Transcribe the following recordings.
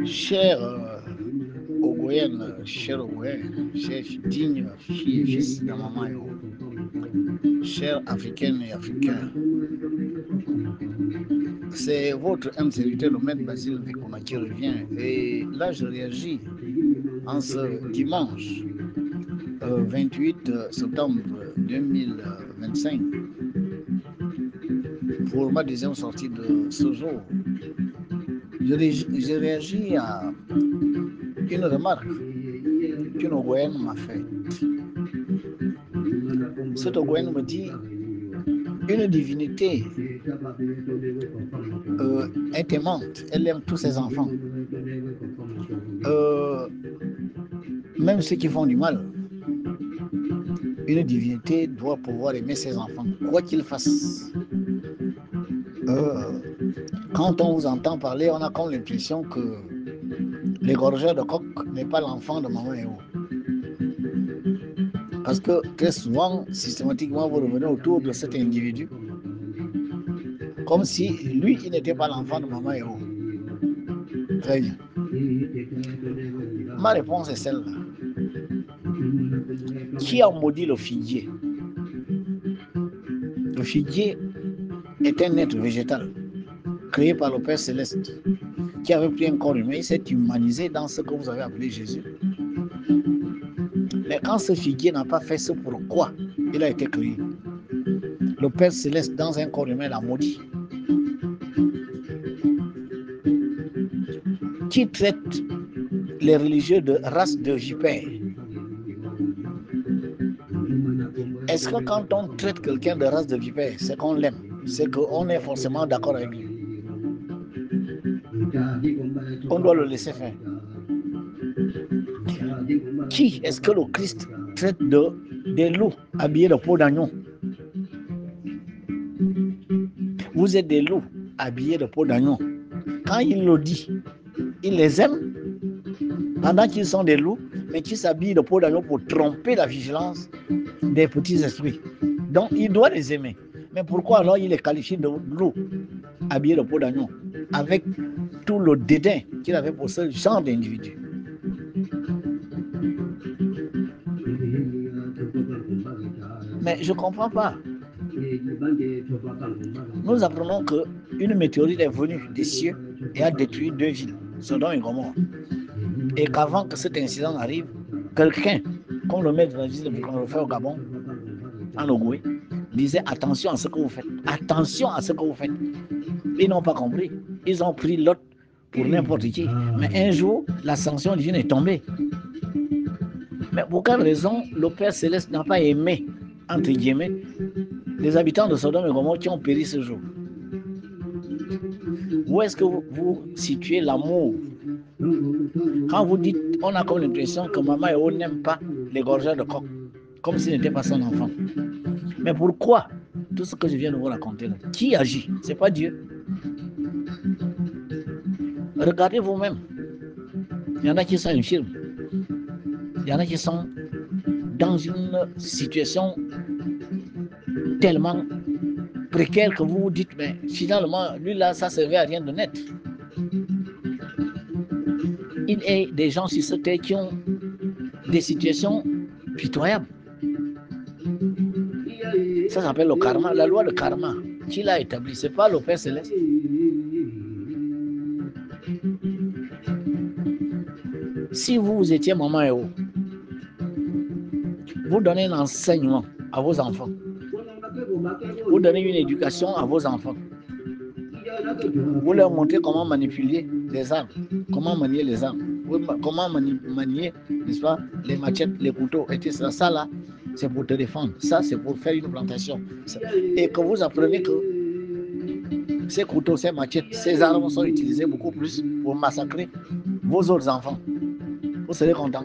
Chers Ogoyennes, chers Ogoyens, chers dignes filles et fils de Maman Eo, chers Africaines et Africains, c'est votre âme serviteur, le maître Basile Vekuna qui revient. Et là, je réagis en ce dimanche 28 septembre 2025 pour ma deuxième sortie de ce jour. Je réagis à une remarque qu'une Ogoyenne m'a faite. Cette Ogoyenne me dit: une divinité est aimante, elle aime tous ses enfants, même ceux qui font du mal. Une divinité doit pouvoir aimer ses enfants, quoi qu'ils fassent. Quand on vous entend parler, on a comme l'impression que l'égorgeur de coq n'est pas l'enfant de Maman Eo. Parce que très souvent, systématiquement, vous revenez autour de cet individu comme si lui, il n'était pas l'enfant de Maman Eo. Très bien. Ma réponse est celle-là. Qui a maudit le figuier? Le figuier est un être végétal créé par le Père Céleste qui avait pris un corps humain, il s'est humanisé dans ce que vous avez appelé Jésus. Mais quand ce figuier n'a pas fait ce pourquoi il a été créé, le Père Céleste dans un corps humain l'a maudit. Qui traite les religieux de race de vipère? Est-ce que quand on traite quelqu'un de race de vipère, c'est qu'on l'aime, c'est qu'on est forcément d'accord avec lui? On doit le laisser faire. Qui est-ce que le Christ traite des loups habillés de peau d'agneau? Vous êtes des loups habillés de peau d'agneau. Quand il le dit, il les aime pendant qu'ils sont des loups, mais qui s'habillent de peau d'agneau pour tromper la vigilance des petits esprits. Donc il doit les aimer. Mais pourquoi alors il les qualifie de loups habillés de peau d'agneau, avec tout le dédain qu'il avait pour ce genre d'individu? Mais je ne comprends pas. Nous apprenons qu'une météorite est venue des cieux et a détruit 2 villes, Sodome et Gomorrhe. Et qu'avant que cet incident arrive, quelqu'un, comme le maître qu'on le fait au Gabon, en Ogooué, disait: attention à ce que vous faites, attention à ce que vous faites. Ils n'ont pas compris. Ils ont pris l'autre pour n'importe qui. Mais un jour, la sanction divine est tombée. Mais pour quelle raison le Père Céleste n'a pas aimé, entre guillemets, les habitants de Sodome et Gomorrhe qui ont péri ce jour? Où est-ce que vous situez l'amour? Quand vous dites, on a comme l'impression que Maman Eo n'aime pas l'égorgeur de coq, comme s'il n'était pas son enfant. Mais pourquoi tout ce que je viens de vous raconter là? Qui agit? Ce n'est pas Dieu. Regardez vous-même. Il y en a qui sont infirmes. Il y en a qui sont dans une situation tellement précaire que vous vous dites: mais finalement, lui là, ça ne servait à rien de net. Il y a des gens sur cette terre qui ont des situations pitoyables. Ça s'appelle le karma, la loi de karma. Qui l'a établi? Ce n'est pas le Père Céleste. Si vous étiez Maman Eo, vous donnez un enseignement à vos enfants. Vous donnez une éducation à vos enfants. Vous leur montrez comment manipuler les armes, comment manier les armes, comment manier, n'est-ce pas, les machettes, les couteaux, etc. Ça là, c'est pour te défendre. Ça, c'est pour faire une plantation. Et que vous apprenez que ces couteaux, ces machettes, ces armes sont utilisées beaucoup plus pour massacrer vos autres enfants. Vous serez content.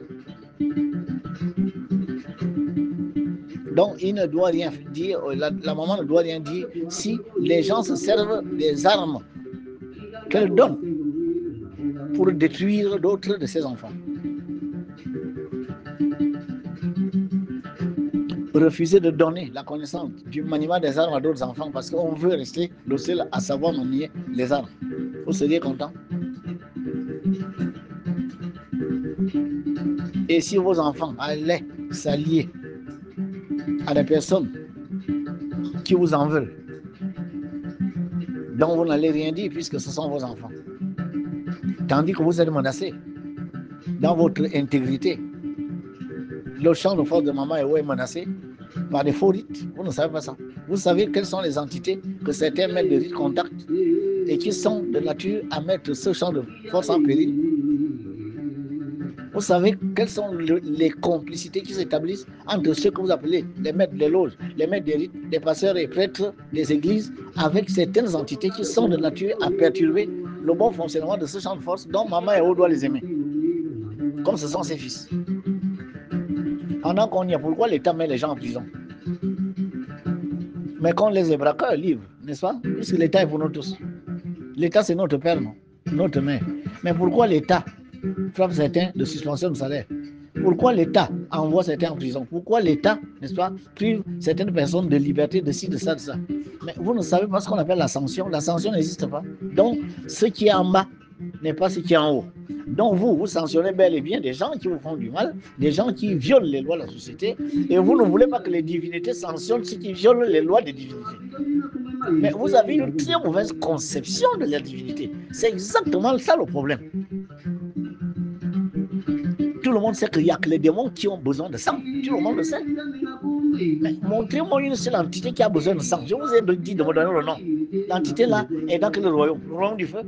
Donc, il ne doit rien dire, la maman ne doit rien dire si les gens se servent des armes qu'elle donne pour détruire d'autres de ses enfants. refuser de donner la connaissance du maniement des armes à d'autres enfants parce qu'on veut rester le seul à savoir manier les armes. Vous seriez content? Et si vos enfants allaient s'allier à des personnes qui vous en veulent, donc vous n'allez rien dire puisque ce sont vos enfants. Tandis que vous êtes menacés dans votre intégrité. Le champ de force de maman est menacé par des faux rites. Vous ne savez pas ça. Vous savez quelles sont les entités que certains maîtres de rites contactent et qui sont de nature à mettre ce champ de force en péril. Vous savez quelles sont les complicités qui s'établissent entre ceux que vous appelez les maîtres des loges, les maîtres des rites, les pasteurs et prêtres des églises, avec certaines entités qui sont de nature à perturber le bon fonctionnement de ce champ de force dont maman et haut doit les aimer, comme ce sont ses fils. Pendant qu'on y est, pourquoi l'État met les gens en prison? Mais qu'on les braqueurs libres, n'est-ce pas? Puisque l'État est pour nous tous. L'État, c'est notre père, non? Notre mère. Mais pourquoi l'État frappe certains de suspension de salaire? Pourquoi l'État envoie certains en prison? Pourquoi l'État, n'est-ce pas, prive certaines personnes de liberté, de ci, de ça, de ça? Mais vous ne savez pas ce qu'on appelle la sanction. La sanction n'existe pas. Donc, ce qui est en bas n'est pas ce qui est en haut. Donc vous sanctionnez bel et bien des gens qui vous font du mal, des gens qui violent les lois de la société, et vous ne voulez pas que les divinités sanctionnent ceux qui violent les lois des divinités. Mais vous avez une très mauvaise conception de la divinité. C'est exactement ça le problème. Tout le monde sait qu'il n'y a que les démons qui ont besoin de sang. Tout le monde le sait. Mais montrez-moi une seule entité qui a besoin de sang. Je vous ai dit de me donner le nom. L'entité là est dans quel royaume? Le royaume du feu,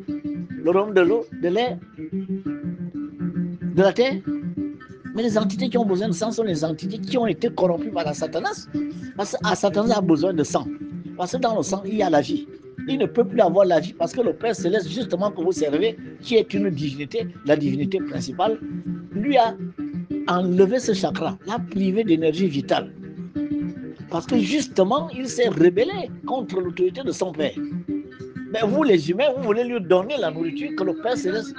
le royaume de l'eau, de l'air, de la terre. Mais les entités qui ont besoin de sang sont les entités qui ont été corrompues par la Satanas. Parce que Satanas a besoin de sang. Parce que dans le sang, il y a la vie. Il ne peut plus avoir la vie parce que le Père Céleste, justement, que vous servez, qui est une divinité, la divinité principale, lui a enlevé ce chakra, l'a privé d'énergie vitale. Parce que justement, il s'est rebellé contre l'autorité de son Père. Mais vous, les humains, vous voulez lui donner la nourriture que le Père Céleste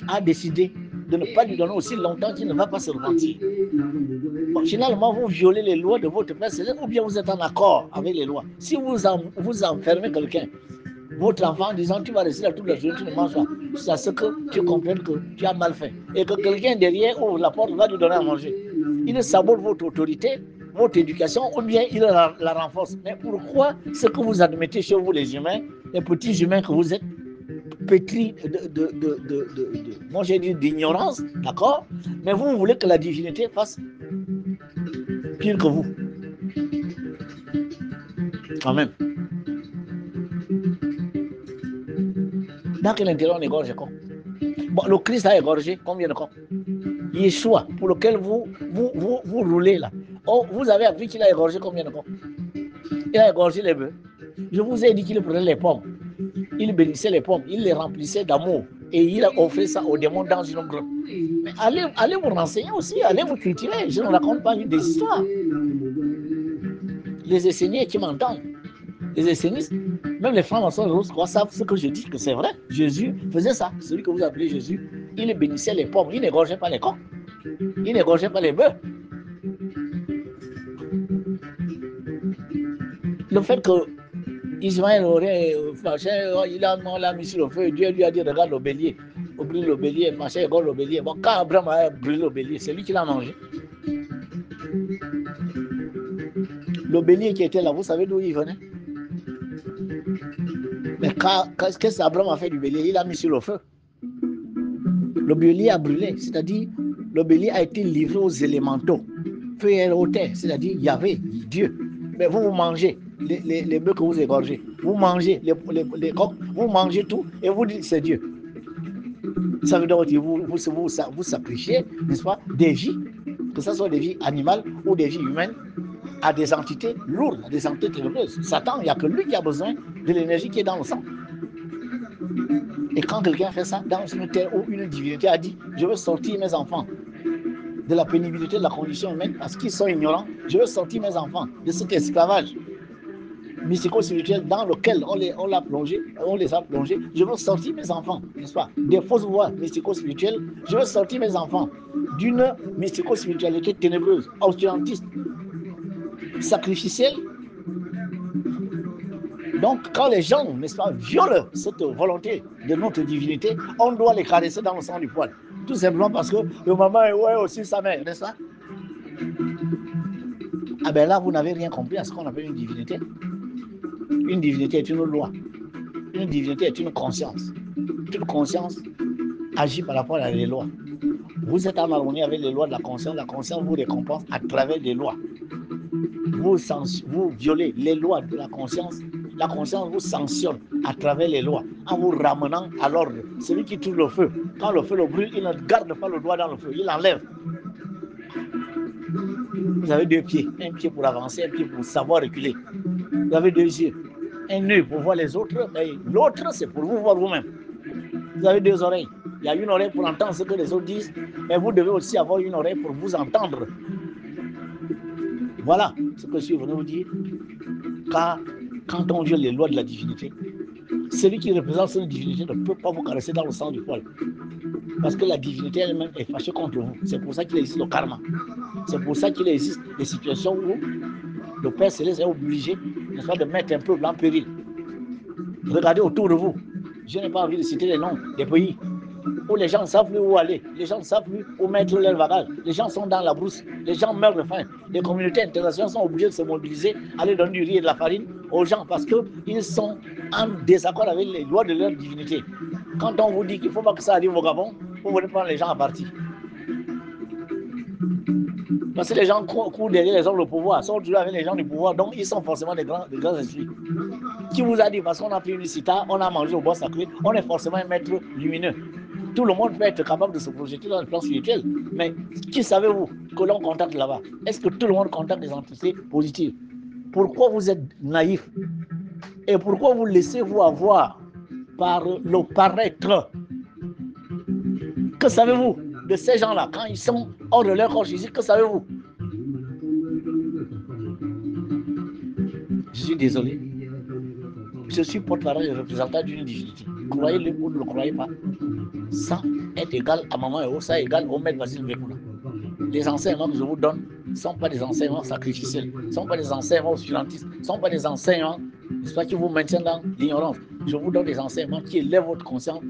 a décidé de ne pas lui donner aussi longtemps qu'il ne va pas se repentir. Bon, finalement, vous violez les lois de votre Père Céleste ou bien vous êtes en accord avec les lois. Si vous enfermez quelqu'un, votre enfant, en disant tu vas rester là toute la journée, tu ne manges pas, c'est à ce que tu comprennes que tu as mal fait. Et que quelqu'un derrière ouvre la porte, va lui donner à manger. Il sabote votre autorité, votre éducation, ou bien il la renforce. Mais pourquoi ce que vous admettez chez vous, les humains, les petits humains que vous êtes, pétris moi j'ai dit d'ignorance, d'accord? Mais vous voulez que la divinité fasse pire que vous. Quand même. Dans quel intérêt on égorge quoi? Bon, le Christ a égorgé combien de corps? Yeshua, pour lequel vous roulez là. Oh, vous avez appris qu'il a égorgé combien de corps? Il a égorgé les bœufs. Je vous ai dit qu'il prenait les pommes. Il bénissait les pommes, il les remplissait d'amour et il a offert ça aux démons dans une grotte. Mais allez vous renseigner aussi, allez vous cultiver. Je ne raconte pas des histoires. Les Esséniens qui m'entendent, les Essénistes, même les francs-maçons savent ce que je dis, que c'est vrai. Jésus faisait ça. Celui que vous appelez Jésus, il bénissait les pommes, il n'égorgeait pas les coqs, il n'égorgeait pas les bœufs. Le fait que Ismaël aurait il l'a mis sur le feu, Dieu lui a dit regarde le bélier, brûle le bélier, machin, égorge le bélier. Bon, quand Abraham a brûlé le bélier, c'est lui qui l'a mangé. Le bélier qui était là, vous savez d'où il venait? Mais qu'est-ce qu'Abraham a fait du bélier? Il l'a mis sur le feu. Le bélier a brûlé, c'est-à-dire le bélier a été livré aux élémentaux, feu et aux terres, c'est-à-dire Yahvé, Dieu. Mais vous mangez les bœufs que vous égorgez, vous mangez les coqs, vous mangez tout et vous dites c'est Dieu. Ça veut dire que vous sacrifiez, n'est-ce pas, des vies, que ce soit des vies animales ou des vies humaines, à des entités lourdes, à des entités ténébreuses. Satan, il n'y a que lui qui a besoin de l'énergie qui est dans le sang. Et quand quelqu'un fait ça dans une terre où une divinité a dit je veux sortir mes enfants de la pénibilité de la condition humaine parce qu'ils sont ignorants, je veux sortir mes enfants de cet esclavage mystico-spirituel dans lequel on les a plongés, je veux sortir mes enfants, n'est-ce pas, des fausses voies mystico-spirituelles, je veux sortir mes enfants d'une mystico-spiritualité ténébreuse, obscurantiste, sacrificielle. Donc, quand les gens, n'est-ce pas, violent cette volonté de notre divinité, on doit les caresser dans le sang du poil. Tout simplement parce que le maman est ouais, aussi sa mère, n'est-ce pas? Ah ben là, vous n'avez rien compris à ce qu'on appelle une divinité. Une divinité est une loi. Une divinité est une conscience. Une conscience agit par rapport à les lois. Vous êtes en harmonie avec les lois de la conscience vous récompense à travers des lois. Vous violez les lois de la conscience vous sanctionne à travers les lois, en vous ramenant à l'ordre. Celui qui touche le feu, quand le feu le brûle, il ne garde pas le doigt dans le feu, il l'enlève. Vous avez deux pieds, un pied pour avancer, un pied pour savoir reculer. Vous avez deux yeux, un œil pour voir les autres, mais l'autre c'est pour vous voir vous-même. Vous avez deux oreilles. Il y a une oreille pour entendre ce que les autres disent, mais vous devez aussi avoir une oreille pour vous entendre. Voilà ce que je suis venu vous dire. Car quand on viole les lois de la divinité, celui qui représente cette divinité ne peut pas vous caresser dans le sang du poil. Parce que la divinité elle-même est fâchée contre vous. C'est pour ça qu'il existe le karma. C'est pour ça qu'il existe des situations où le Père Céleste est obligé, n'est-ce pas, de mettre un peuple en péril. Regardez autour de vous. Je n'ai pas envie de citer les noms des pays où les gens ne savent plus où aller, les gens ne savent plus où mettre leur bagage, les gens sont dans la brousse, les gens meurent de faim, les communautés internationales sont obligées de se mobiliser, aller donner du riz et de la farine aux gens parce qu'ils sont en désaccord avec les lois de leur divinité. Quand on vous dit qu'il ne faut pas que ça arrive au Gabon, vous venez prendre les gens à partie. Parce que les gens courent derrière les hommes du pouvoir, sont toujours avec les gens du pouvoir, donc ils sont forcément des grands esprits. Qui vous a dit, parce qu'on a pris une cita, on a mangé au bois sacré, on est forcément un maître lumineux. Tout le monde peut être capable de se projeter dans le plan spirituel. Mais qui savez-vous que l'on contacte là-bas? Est-ce que tout le monde contacte des entités positives? Pourquoi vous êtes naïf? Et pourquoi vous laissez-vous avoir par le paraître? Que savez-vous de ces gens-là quand ils sont hors de leur corps physique? Que savez-vous? Je suis désolé. Je suis porte-parole et représentant d'une divinité. Croyez-le ou ne le croyez pas. Ça est égal à Maman Eo, ça est égal au Maître Vasile Mbekula. Les enseignements que je vous donne ne sont pas des enseignements sacrificiels, ne sont pas des enseignements oscurantistes, ne sont pas des enseignements qui vous maintiennent dans l'ignorance. Je vous donne des enseignements qui élèvent votre conscience,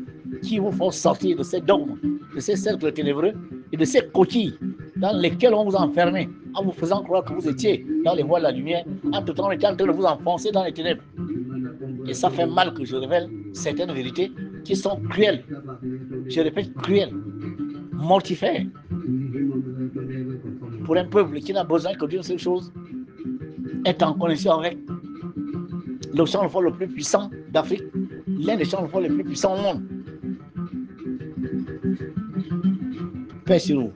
qui vous font sortir de ces dogmes, de ces cercles ténébreux et de ces coquilles dans lesquelles on vous a enfermé en vous faisant croire que vous étiez dans les voies de la lumière, en tout temps on était en train de vous enfoncer dans les ténèbres. Et ça fait mal que je révèle certaines vérités qui sont cruelles. Je répète, cruelles, mortifères. Pour un peuple qui n'a besoin que d'une seule chose, être en connexion avec le champ de foi le plus puissant d'Afrique, l'un des champs de foi les plus puissants au monde. Paix sur vous.